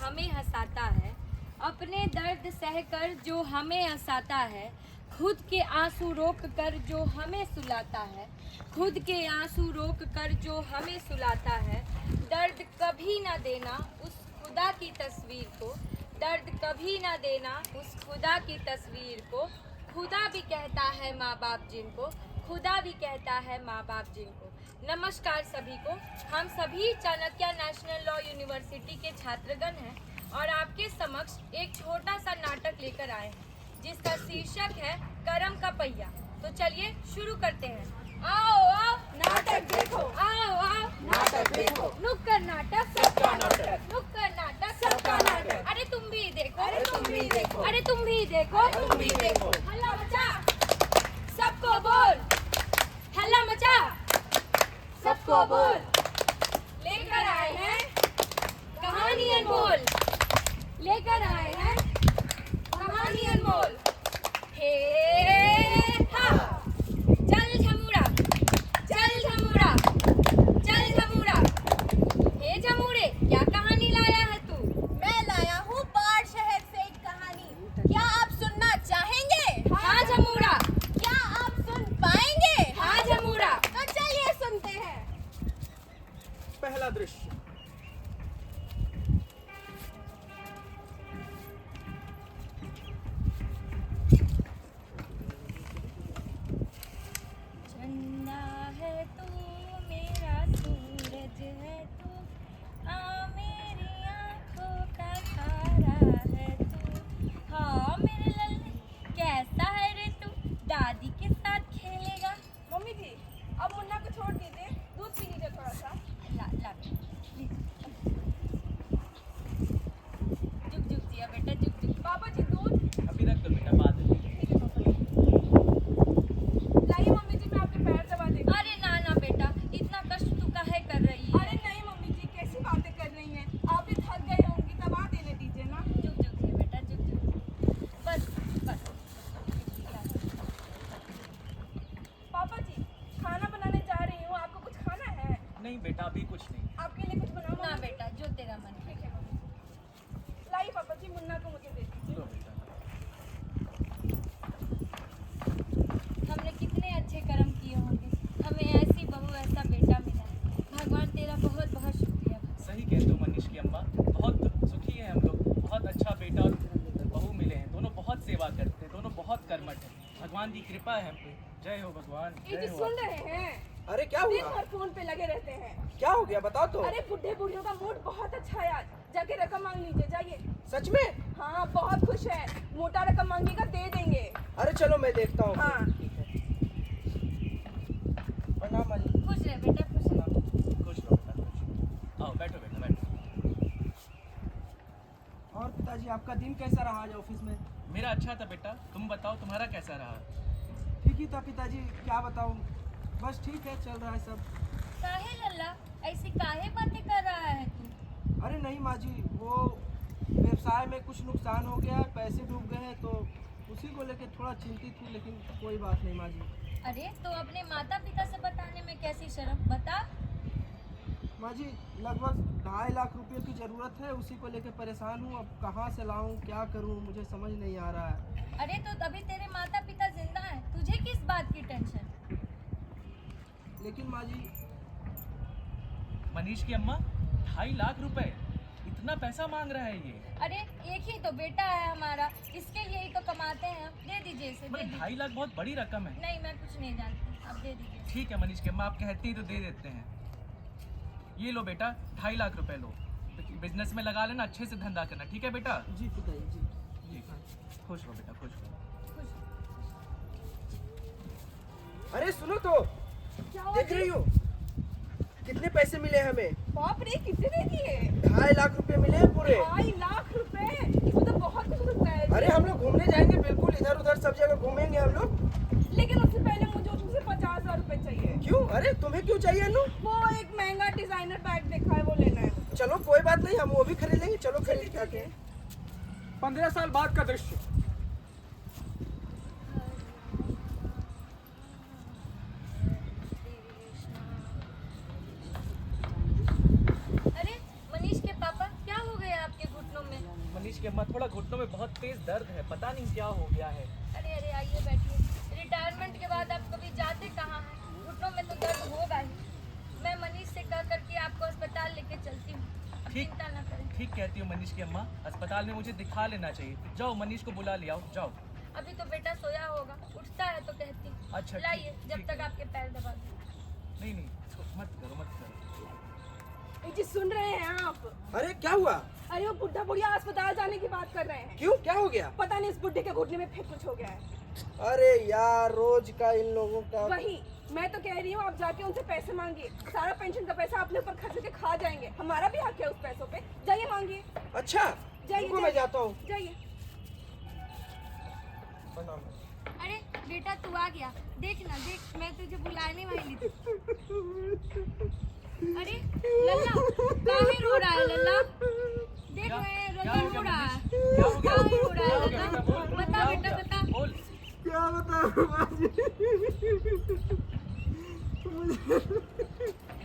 हमें हंसाता है, अपने दर्द सहकर जो हमें हंसाता है, खुद के आंसू रोक कर जो हमें सुलाता है, खुद के आंसू रोक कर जो हमें सुलाता है। दर्द कभी ना देना उस खुदा की तस्वीर को, दर्द कभी ना देना उस खुदा की तस्वीर को। खुदा भी कहता है माँ बाप जिनको, खुदा भी कहता है माँ बाप जिनको। नमस्कार सभी को, हम सभी चाणक्य नेशनल लॉ यूनिवर्सिटी के छात्रगण हैं और आपके समक्ष एक छोटा सा नाटक लेकर आए हैं जिसका शीर्षक है कर्म का पहिया। तो चलिए शुरू करते हैं। आओ आओ नाटक देखो, आओ आओ नाटक देखो, नुक्कड़ नाटक सबका नाटक, नुक्कड़ नाटक सबका नाटक। अरे तुम भी देखो, अरे तुम भी देखो, अरे तुम भी देखो, तुम भी देखो। हल्ला मचा, सबको बोल, हल्ला मचा, सबको बोल। लेकर आए हैं कहानी अनमोल, लेकर आए हैं कहानी अनमोल। हे हा, चल झमूरा, चल झमूरा, चल झमूरा। हे झमूरे, क्या कहानी लाया है तू? मैं लाया हूँ बाढ़ शहर से एक कहानी। क्या आप सुनना चाहेंगे? हाँ झमूरा, क्या आप सुन पाएंगे? हाँ झमूरा। तो चलिए सुनते हैं। पहला दृश्य। चंदा है तू, मेरा सूरज है तू, मेरी आँखों का तारा है तू। हाँ मेरे लल्ले, कैसा है रे तू? दादी के साथ खेलेगा? मम्मी जी, अब मुन्ना को छोड़ दीजिए, दूध पी लीजिए थोड़ा सा। ला ला, जुग जुग जिया बेटा, जुग जुग। पापा जी दूध। अभी रख दो बेटा, बाद में। ठीक है पापा जी। लाइए मम्मी जी, मैं आपके पैर दबा देती हूँ। अरे ना ना बेटा, इतना कष्ट तू काहे कर रही है? अरे नहीं मम्मी जी, कैसी बातें कर रही हैं? आप भी थक गई होंगी, दबा देने दीजिए ना। जुग जुग जिया बेटा, जुग जुग। बस बस। पापा जी, खाना बनाने जा रही हूँ, आपको कुछ खाना है? नहीं बेटा, अभी कुछ नहीं। आपके लिए कुछ बनाऊँ? ना मम्मी? बेटा, जो तेरा मन ठीक है मम्मी। लाइए पापा जी, मुन्ना को मुझे दे दीजिए। लो बेटा। हमने कितने अच्छे कर्म किए होंगे, हमें ऐसी बहू ऐसा बेटा मिला है। भगवान तेरा बहुत बहुत शुक्रिया। सही कहते हो मनीष की अम्मा, बहुत सुखी है हम लोग। बहुत अच्छा बेटा और बहू मिले हैं, दोनों बहुत सेवा करते हैं, दोनों बहुत कर्मठ हैं। भगवान की कृपा है हम पे। जय हो भगवान, ये जय जी हो। सुन रहे हैं? अरे क्या दिन हुआ? भर फोन पे लगे रहते हैं। क्या हो गया बताओ तो। अरे बुढ़े बुढ़ियों का मूड बहुत अच्छा है आज, जाके रकम मांग लीजिए, जाइए। सच में? हाँ बहुत खुश है, मोटा रकम मांगेगा दे देंगे। अरे चलो मैं देखता हूँ। हाँ। ठीक है। प्रणाम माँ जी। खुश रह बेटा, खुश रह। खुश रहो बेटा, खुश। आओ बैठो बेटा, बैठो। और पिताजी आपका दिन कैसा रहा आज ऑफिस में? मेरा अच्छा था बेटा, तुम बताओ तुम्हारा कैसा रहा? ठीक ही था पिताजी, क्या बताऊँ, बस ठीक है, चल रहा है सब। काहे लल्ला, ऐसी काहे बातें कर रहा है तू? अरे नहीं माँ जी, वो व्यवसाय में कुछ नुकसान हो गया, पैसे डूब गए हैं, तो उसी को लेके थोड़ा चिंतित हूँ, लेकिन कोई बात नहीं माँ जी। अरे तो अपने माता पिता से बताने में कैसी शर्म? बता। माँ जी लगभग 2.5 लाख रुपए की ज़रूरत है, उसी को लेके परेशान हूँ। अब कहाँ से लाऊं, क्या करूँ, मुझे समझ नहीं आ रहा है। अरे तो अभी तेरे माता पिता जिंदा हैं, तुझे किस बात की टेंशन? लेकिन माँ जी मनीष की अम्मा 2.5 लाख रुपए, इतना पैसा मांग रहा है ये? अरे एक ही तो बेटा है हमारा, इसके लिए ही तो कमाते हैं हम। दे दीजिए इसे, दे मतलब दीजिए। 2.5 लाख बहुत बड़ी रकम है। नहीं मैं कुछ नहीं जानती, आप दे दीजिए। ठीक है मनीष की अम्मा, आप कहती हैं तो दे देते हैं। ये लो बेटा, 2.5 लाख रुपए लो, बिजनेस में लगा लेना, अच्छे से धंधा करना, ठीक है बेटा? जी पिताजी जी। ठीक है, खुश रहो बेटा, खुश रहो। खुश। अरे सुनो तो, क्या हुआ देख जी? रही हो कितने पैसे मिले हमें? बाप रे, कितने दे दिए? 2.5 लाख रुपए मिले हैं पूरे। 2.5 लाख रुपए, इसमें तो बहुत कुछ लगता है। अरे हम लोग घूमने जाएंगे, बिल्कुल इधर उधर सब जगह घूमेंगे हम लोग। लेकिन उससे पहले मुझे उससे 50,000 रुपए चाहिए। क्यों? अरे तुम्हें क्यों चाहिए अनु? वो एक महंगा डिजाइनर बैग देखा है, वो लेना है मुझे। चलो कोई बात नहीं, हम वो भी खरीद लेंगे, चलो खरीद के आते हैं। 15 साल बाद का दृश्य। अरे मनीष के पापा, क्या हो गया आपके घुटनों मनीष की अम्मा, थोड़ा घुटनों में बहुत तेज दर्द है, पता नहीं क्या हो गया है। अरे अरे आइए बैठिए। रिटायरमेंट के बाद आप कभी जाते कहाँ हैं? घुटनों में तो दर्द होगा ही। मैं मनीष से कह करके आपको अस्पताल लेके चलती हूँ, आप ठीक। चिंता ना करें। ठीक कहती हूँ मनीष की अम्मा, अस्पताल में मुझे दिखा लेना चाहिए। जाओ मनीष को बुला ले आओ, जाओ। अभी तो बेटा सोया होगा, उठता है तो कहती हूँ। अच्छा, लाइए ठीक, जब ठीक तक है। आपके पैर दबा दूँ। नहीं नहीं, इसको मत करो, मत करो। जी सुन रहे हैं आप? अरे क्या हुआ? अरे वो बुढ़ा बुढ़िया अस्पताल जाने की बात कर रहे हैं। क्यों, क्या हो गया? पता नहीं इस बुढ़े के घुटने में फिर कुछ हो गया है। अरे यार, रोज का इन लोगों का। वही मैं तो कह रही हूँ, आप जाके उनसे पैसे मांगिए। सारा पेंशन का पैसा अपने ऊपर खर्च करके खा जाएंगे, हमारा भी हक है उस पैसों पे। जाइए मांगिए। अच्छा, जाइए, रुको मैं जाता हूँ। जाइए। अरे बेटा तू आ गया, देख ना देख, मैं तुझे बुलाने वाली थी। अरे लल्ला, काहे रो रहा है लल्ला? देख क्या? मैं क्या रंजन हो गया रो रहा है। मनीष? क्या हो गया? काहे रो रहा क्या है हो गया लल्ला? बेटा? बोल, बता क्या हो बेटा गया? बता। बोल। क्या बताऊँ बाजी?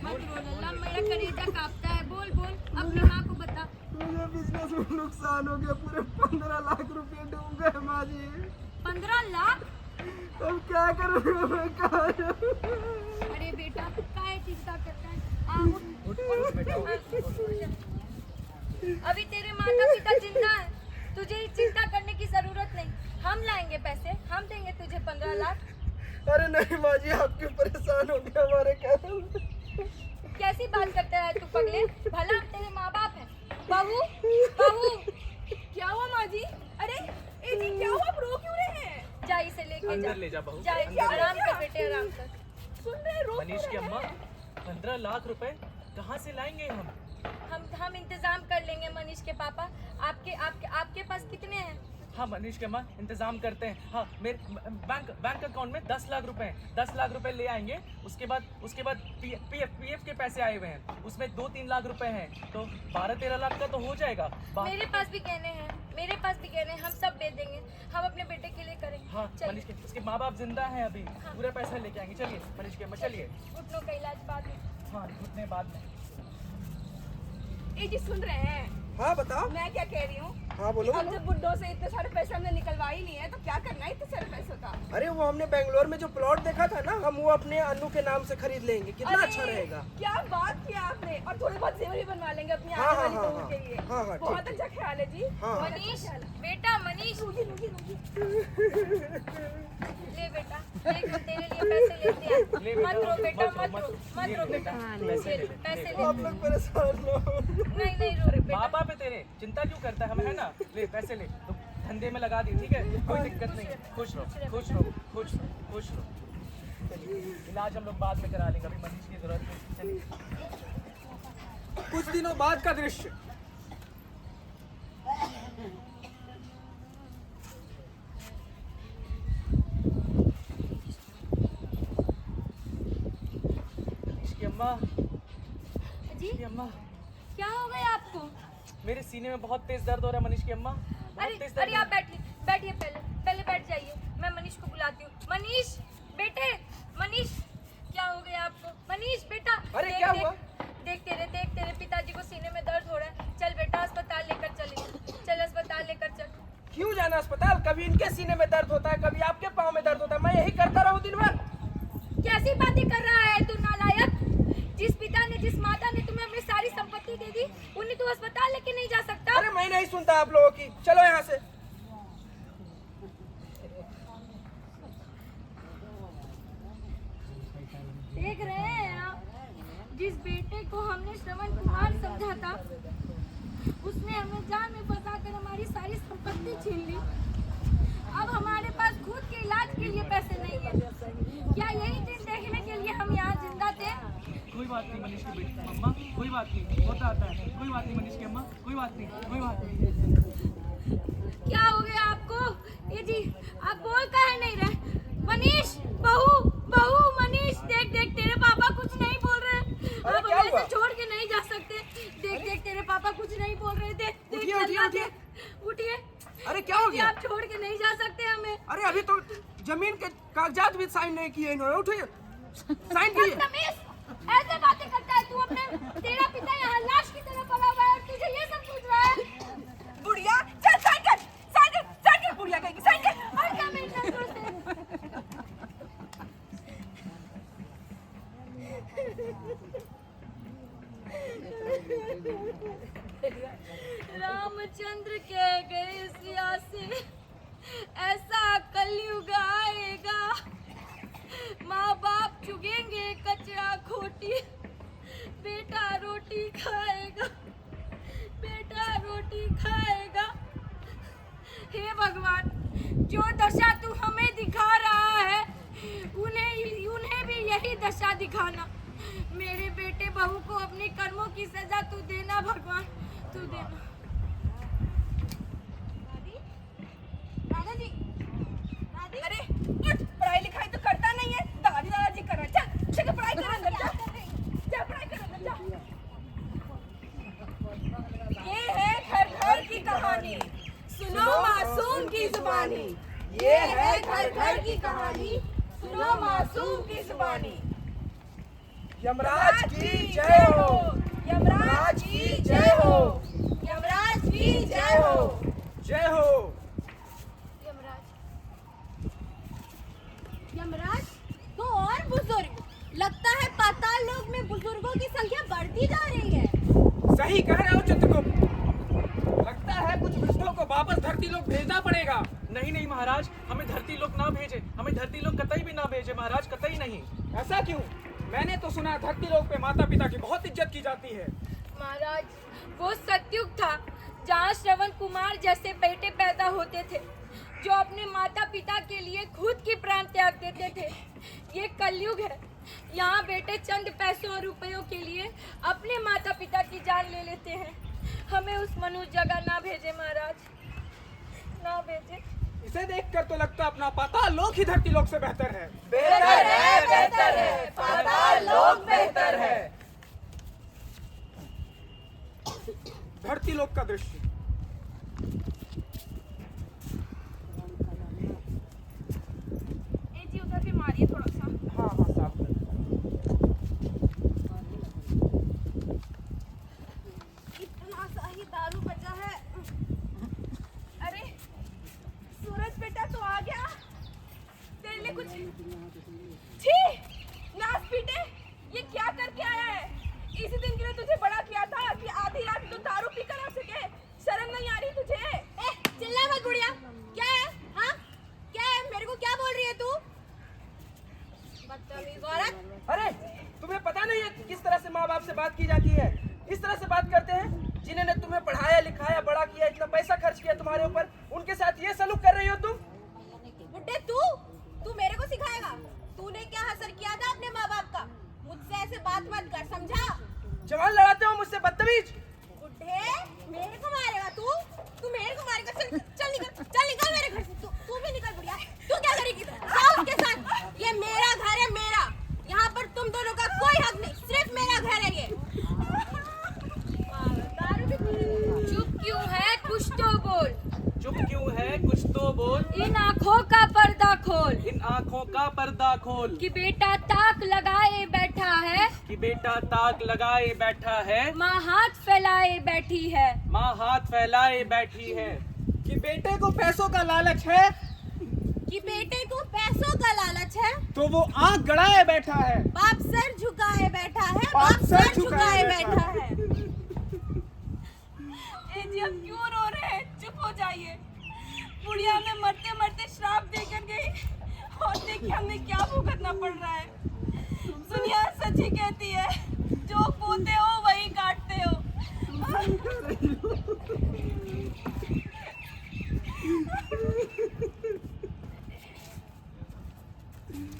मत रो लल्ला, मेरा कलेजा कांपता है। बोल बोल, अपनी माँ को बता। मुझे बिजनेस में नुकसान हो गया, पूरे 15 लाख रुपए डूब गए माँ जी। 15 लाख? अब क्या करूँ मैं, कहाँ जाऊँ? अरे बेटा काहे चिंता करता है? आ उठ। उठ बेटा, उठ। अभी तेरे माता पिता जिंदा है, तुझे चिंता करने की जरूरत नहीं। हम लाएंगे पैसे, हम देंगे तुझे 15 लाख। अरे नहीं माँ जी, आप क्यों परेशान हो गए हमारे कारण? कैसी बात करता है तू पगले? भला हम तेरे माँ बाप हैं। बहू बहू, क्या हुआ माँ जी? अरे ए जी क्या हुआ? आप रो क्यों रहे हैं? जा इसे लेके जा। अंदर ले जा बहू, जा, अंदर ले जा। आराम कर बेटे, आराम कर। सुन रहे हैं, रो क्यों मनीष की रहे अम्मा, हैं? 15 लाख रुपए कहाँ से लाएंगे हम? हम इंतजाम कर लेंगे मनीष के पापा। आपके आपके आपके पास कितने हैं? हाँ मनीष के अम्मा, इंतजाम करते हैं। हाँ, मेरे बैंक अकाउंट में 10 लाख रुपए हैं। 10 लाख रुपए ले आएंगे। उसके बाद पीएफ के पैसे आए हुए हैं, उसमें 2-3 लाख रुपए हैं, तो 12-13 लाख का तो हो जाएगा। मेरे पास भी गहने हैं, मेरे पास भी गहने हैं, हम सब दे देंगे। हम अपने बेटे के लिए करेंगे। हाँ चलिए। मनीष के, उसके माँ बाप जिंदा हैं अभी, पूरा पैसा लेके आएंगे। चलिए मनीष के अम्मा, चलिए। घुटनों का इलाज बाद में। हाँ, घुटने बाद में। ए जी सुन रहे हैं? हाँ बताओ। मैं क्या कह रही हूँ? हाँ बोलो। अब जब बुड्ढों से इतने सारे पैसे हमने निकलवा ही लिए हैं, तो क्या करना है इतने सारे पैसों का? अरे वो हमने बेंगलोर में जो प्लॉट देखा था ना, हम वो अपने अन्नू के नाम से खरीद लेंगे। कितना अरे, अच्छा रहेगा। क्या बात किया आपने। और थोड़े बहुत जेवर भी बनवा लेंगे अपनी हाँ, आने हाँ, वाली हाँ, बहू हाँ। के लिए। हाँ, हाँ, बहुत ठीक, अच्छा ख्याल है जी। हाँ। मनीष बेटा, मनीष रुकी रुकी रुकी। ले बेटा, देख हम तेरे लिए पैसे लेते हैं। ले मत रो बेटा, मत मत रो, मत ये रो ले बेटा। पैसे ले, पैसे ले। ले। आप लोग परेशान ना हो। नहीं नहीं रो बेटा। माँ बाप है तेरे, चिंता क्यों करता है? हमें है ना, ले पैसे ले, तो धंधे में लगा दी, ठीक है, कोई दिक्कत नहीं है। खुश रहो, खुश रहो, खुश रहो, खुश रहो। चलिए, इलाज हम लोग बाद में करा लेंगे, अभी मनीष की जरूरत है। चलिए। कुछ दिनों बाद का दृश्य। मनीष की अम्मा, जी की अम्मा, क्या हो गया आपको? मेरे सीने में बहुत तेज दर्द हो रहा है मनीष की अम्मा, बहुत तेज अरे दर्द। आप बैठिए, बैठिए, पहले बैठ जाइए। मैं मनीष को बुलाती हूँ। मनीष बेटे, मनीष क्या हो गया आपको? मनीष बेटा, अरे, देख, क्या देख, हुआ? देख तेरे पिताजी को सीने में दर्द हो रहा है। चल बेटा अस्पताल लेकर चलिए, चल अस्पताल लेकर चल। क्यों जाना अस्पताल? कभी इनके सीने में दर्द होता है, कभी आपके पाँव में दर्द होता है। मैं यही करता रहूं दिन भर? कैसी बातें कर रहा है तू नालायक? जिस पिता ने, जिस माता ने तुम्हें अपनी सारी संपत्ति दे दी, उन्हें तू अस्पताल लेके नहीं जा सकता? अरे मैं नहीं सुनता आप लोगों की। चलो यहाँ से। देख रहे हैं आप, जिस बेटे को हमने श्रवण कुमार समझा था, उसने हमें जाल में फंसाकर हमारी सारी संपत्ति छीन ली। अब हमारे पास खुद के इलाज के लिए पैसे नहीं है। क्या यही दिन देखने के लिए हम यहाँ जिंदा थे? कोई बात नहीं मनीष की बेटी, अम्मा, कोई बात नहीं, होता आता है। कोई बात नहीं मनीष की अम्मा, कोई बात नहीं, कोई बात नहीं। क्या हो गया आपको? ये जी आप बोल काहे नहीं रहे? मनीष, बहू बहू, मनीष देख देख, तेरे पापा कुछ नहीं बोल रहे। अरे, आप क्या हमें हुआ? ऐसे छोड़ के नहीं जा सकते। देख देख, तेरे पापा कुछ नहीं बोल रहे थे। देख, उठिए, उठिए, चलना उठिए। दे। उठिए। अरे क्या हो कि गया? आप छोड़ के नहीं जा सकते हमें। अरे अभी तो जमीन के कागजात भी साइन नहीं किए इन्होंने। उठिए, साइन कीजिए। बदतमीज, ऐसे बातें करता है तू? अपने तेरा पिता यहाँ लाश की तरह पड़ा हुआ है और तुझे ये सब पूछ रहा है? बुढ़िया चल रामचंद्र कह गए सिया से ऐसा कलयुग आएगा, माँ बाप चुगेंगे कचरा खोटी, बेटा रोटी खाएगा, बेटा रोटी खाएगा। हे भगवान, जो दशा तू हमें दिखा रहा है उन्हें भी यही दशा दिखाना। मेरे बेटे बहू को अपने कर्मों की सजा तू देना भगवान, तू देना। दादाजी, दादी, अरे उठ, पढ़ाई लिखाई तो करता नहीं है, दादाजी कर रहा है। चल पढ़ाई कर अंदर, जा पढ़ाई कर अंदर जा। ये है घर घर की कहानी, सुनो मासूम की जुबानी। ये है घर घर की कहानी, सुनो मासूम की जुबानी। यमराज की जय हो, यमराज की जय हो, यमराज की जय हो, जय हो। यमराज तो और बुजुर्ग, लगता है पाताल लोक में बुजुर्गों की संख्या बढ़ती जा रही है। सही कह रहे हो चित्रगुप्त, लगता है कुछ वृद्धों को वापस धरती लोक भेजना पड़ेगा। नहीं नहीं महाराज, हमें धरती लोक ना भेजे, हमें धरती लोक कतई भी ना भेजे महाराज, कतई नहीं। ऐसा क्यों? मैंने तो सुना धरती लोक पे माता पिता की बहुत इज्जत की जाती है। महाराज, वो सतयुग था जहाँ श्रवण कुमार जैसे बेटे पैदा होते थे जो अपने माता पिता के लिए खुद की प्राण त्याग देते थे। ये कलयुग है, यहाँ बेटे चंद पैसों और रुपयों के लिए अपने माता पिता की जान ले लेते हैं। हमें उस मनुष्य जगह ना भेजे महाराज, ना भेजे। इसे देखकर तो लगता अपना पाताल लोक ही धरती लोक से बेहतर है। बेहतर है, बेहतर है, पाताल लोक बेहतर है। धरती लोक का दृश्य। जी उधर भी मारिए थोड़ा सा। हाँ हाँ साफ कर। इतना सा ही दारू बचा है। अरे सूरज बेटा तो आ गया, तेरे लिए कुछ। छी, नास पीटे, ये क्या करके आया है? इसी दिन के लिए तुझे बड़ा किया था कि आधी रात तो दारू पीकर आ सके। शर्म नहीं आ रही तुझे? चिल्ला मत बुढ़िया, क्या है? हाँ क्या है? मेरे को क्या बोल रही है तू? बदतमीज औरत। अरे तुम्हें पता नहीं है कि किस तरह से माँ बाप से बात की जाती है? इस तरह से बात करते हैं जिन्होंने तुम्हें पढ़ाया लिखाया बड़ा किया, इतना पैसा खर्च किया तुम्हारे ऊपर, उनके साथ ये सलूक कर रही हो तुम? बुड्ढे तू मेरे को सिखाएगा? तूने क्या असर किया था अपने माँ बाप का? मुझसे ऐसे बात मत कर, समझा? जवान लड़ाते हो मुझसे बदतमीज। बुड्ढे, मेरे को मारेगा तू? तू मेरे को मारेगा? चल निकल मेरे घर से। तू भी निकल बुढ़िया। तू क्या करेगी? जाओ उसके साथ। ये मेरा घर है, मेरा। यहाँ पर तुम दोनों का कोई हक नहीं, सिर्फ मेरा घर है ये। चुप क्यों है? कुछ तो बोल। चुप क्यों है? कुछ तो बोल। इन आँखों का पर्दा खोल इन आँखों का पर्दा खोल कि बेटा ताक लगाए बैठा है, कि बेटा ताक लगाए बैठा है, माँ हाथ फैलाए बैठी है। माँ हाथ फैलाए बैठी है। कि बेटे को पैसों का लालच है, कि बेटे को पैसों का लालच है, तो वो आंख गड़ाए बैठा है। बाप सर झुकाए बैठा है, बाप सर झुकाए बैठा है। जी अब क्यों रो रहे हैं? चुप हो जाइए। बुढ़िया में मरते मरते श्राप देकर गई और देखिए हमें क्या भुगतना पड़ रहा है। दुनिया सच ही कहती है, जो बोते हो वही काटते हो।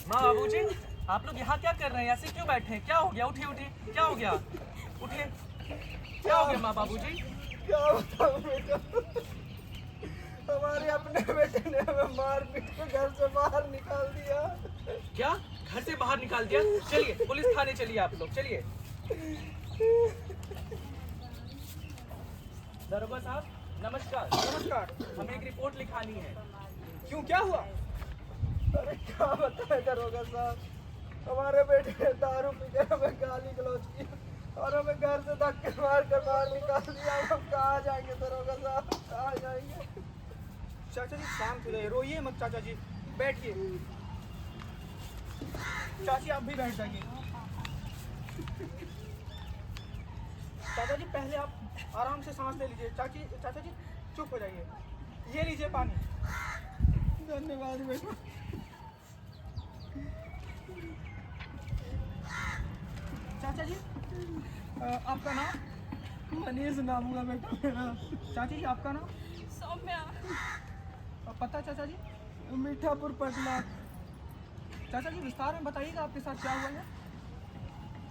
माँ बाबूजी, आप लोग यहाँ क्या कर रहे हैं? ऐसे क्यों बैठे हैं? क्या हो गया? उठिए उठिए, क्या हो गया? उठिए, क्या हो गया माँ बाबूजी? क्या बताऊं बेटा, हमारे अपने बेटे ने हमें मार पीट के घर से बाहर निकाल दिया। क्या? घर से बाहर निकाल दिया? चलिए पुलिस थाने चलिए आप लोग, चलिए। दरोगा साहब नमस्कार। नमस्कार। हमें एक रिपोर्ट लिखानी है। क्यों, क्या हुआ? अरे क्या बताए दरोगा साहब, हमारे बेटे ने दारू पी के हमें गाली गलौज की और हमें घर से धक्के मार कर बाहर निकाल दिया। हम कहाँ जाएंगे दरोगा साहब, कहाँ जाएंगे? चाचा जी शांत हो जाइए, रोइए मत चाचा जी, बैठिए। चाची आप भी बैठ जाइए। चाचा जी पहले आप आराम से सांस ले लीजिए। चाचा जी चुप हो जाइए। ये लीजिए पानी। धन्यवाद बेटा। चाचा जी आपका नाम? मनीष नाम हुआ बेटा मेरा। चाची जी आपका नाम? सौम्या। पता चाचा जी? मीठापुर पटना। चाचा जी विस्तार में बताइएगा आपके साथ क्या हुआ है।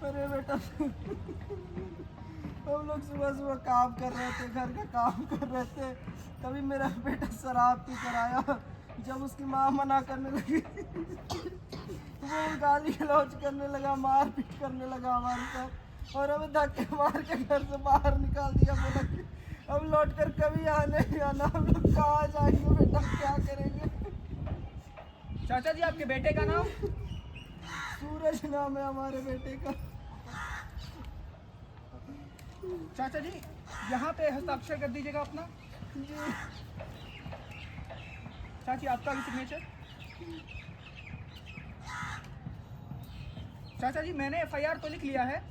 अरे बेटा हम लोग सुबह सुबह काम कर रहे थे, घर का काम कर रहे थे, तभी मेरा बेटा शराब पी कर आया। जब उसकी माँ मना करने लगी वो गाली गलौज करने लगा, मार पीट करने लगा हमारे साथ और हमें धक्के मार के घर से बाहर निकाल दिया। बोला कि अब लौट कर कभी यहाँ नहीं आना। हम लोग कहाँ जाएंगे बेटा, क्या करेंगे? चाचा जी आपके बेटे का नाम? सूरज नाम है हमारे बेटे का। चाचा जी यहाँ पे हस्ताक्षर कर दीजिएगा अपना। चाची आपका भी सिग्नेचर। चाचा जी मैंने एफआईआर तो लिख लिया है,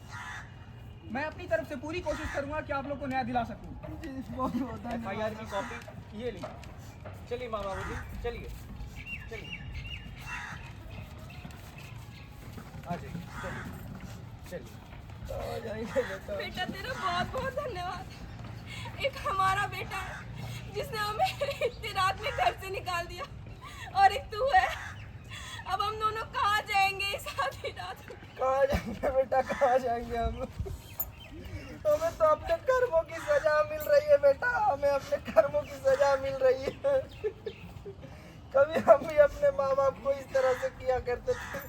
मैं अपनी तरफ से पूरी कोशिश करूंगा कि आप लोग को न्याय दिला सकूं। बहुत बहुत धन्यवाद। एफआईआर की कॉपी ये लीजिए। चलिए माँ बाबू जी चलिए चलिए आ जाइए चलिए आ जाएंगे बेटा। बेटा तेरा बहुत बहुत धन्यवाद। एक हमारा बेटा है जिसने हमें इतनी रात में घर से निकाल दिया, और एक तू है। अब हम दोनों कहाँ जाएंगे इस आधी रात में? कहाँ जाएंगे बेटा, कहाँ जाएंगे हम? हमें तो अपने कर्मों की सजा मिल रही है बेटा, हमें अपने कर्मों की सजा मिल रही है। कभी हम भी अपने माँ बाप को इस तरह से किया करते थे,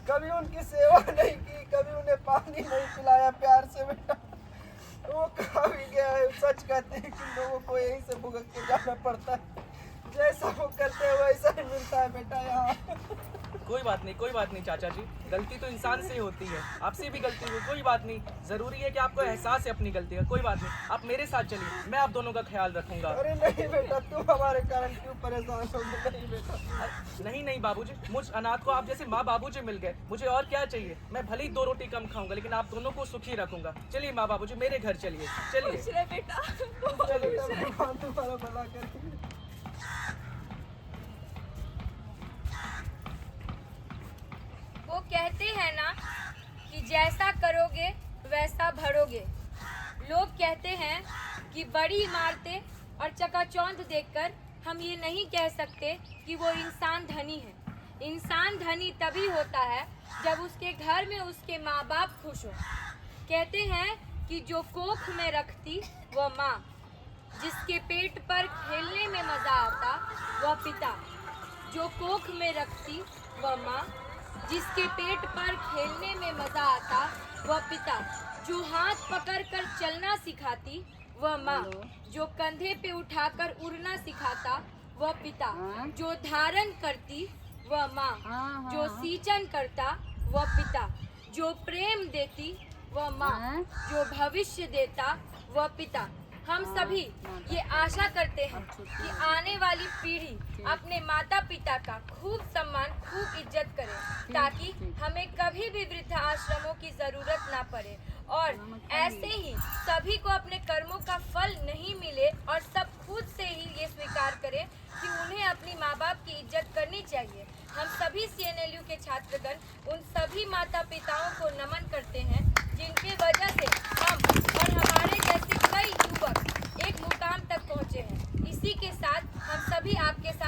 कभी उनकी सेवा नहीं की, कभी उन्हें पानी नहीं पिलाया प्यार से बेटा। वो कहाँ भी गया है। सच कहते हैं कि लोगों को यहीं से भुगत के जाना पड़ता है, जैसा वो करते हैं वैसा ही मिलता है बेटा यहाँ। कोई बात नहीं चाचा जी, गलती तो इंसान से ही होती है, आपसे भी गलती हुई, कोई बात नहीं। जरूरी है कि आपको एहसास है अपनी गलती का, कोई बात नहीं। आप मेरे साथ चलिए, मैं आप दोनों का ख्याल रखूंगा। अरे नहीं बेटा, तुम हमारे कारण क्यों परेशान हो? नहीं बेटा। नहीं बाबूजी, मुझ अनाथ को आप जैसे माँ बाबूजी मिल गए, मुझे और क्या चाहिए। मैं भले ही 2 रोटी कम खाऊंगा, लेकिन आप दोनों को सुखी रखूंगा। चलिए माँ बाबूजी मेरे घर चलिए चलिए। खुश रहे बेटा। चलो बेटा, भगवान तुम्हारा भला करे। वो कहते हैं ना कि जैसा करोगे वैसा भरोगे। लोग कहते हैं कि बड़ी इमारतें और चकाचौंध देखकर हम ये नहीं कह सकते कि वो इंसान धनी है। इंसान धनी तभी होता है जब उसके घर में उसके माँ बाप खुश हो। कहते हैं कि जो कोख में रखती वह माँ, जिसके पेट पर खेलने में मजा आता वह पिता। जो कोख में रखती वह माँ, जिसके पेट पर खेलने में मजा आता वह पिता। जो हाथ पकड़कर चलना सिखाती वह माँ, जो कंधे पे उठाकर उड़ना सिखाता वह पिता। जो धारण करती वह माँ, जो सींचन करता वह पिता। जो प्रेम देती वह माँ, जो भविष्य देता वह पिता। हम सभी ये आशा करते हैं कि आने वाली पीढ़ी अपने माता पिता का खूब सम्मान, खूब इज्जत करे, ताकि हमें कभी भी वृद्धाश्रमों की जरूरत ना पड़े। और ऐसे ही सभी को अपने कर्मों का फल नहीं मिले और सब खुद से ही ये स्वीकार करें कि उन्हें अपनी माँ बाप की इज्जत करनी चाहिए। हम सभी CNLU के छात्रगण उन सभी माता पिताओं को नमन करते हैं जिनके वजह से हम और हमारे जैसे कई युवक एक मुकाम तक पहुँचे हैं। इसी के साथ हम सभी आपके साथ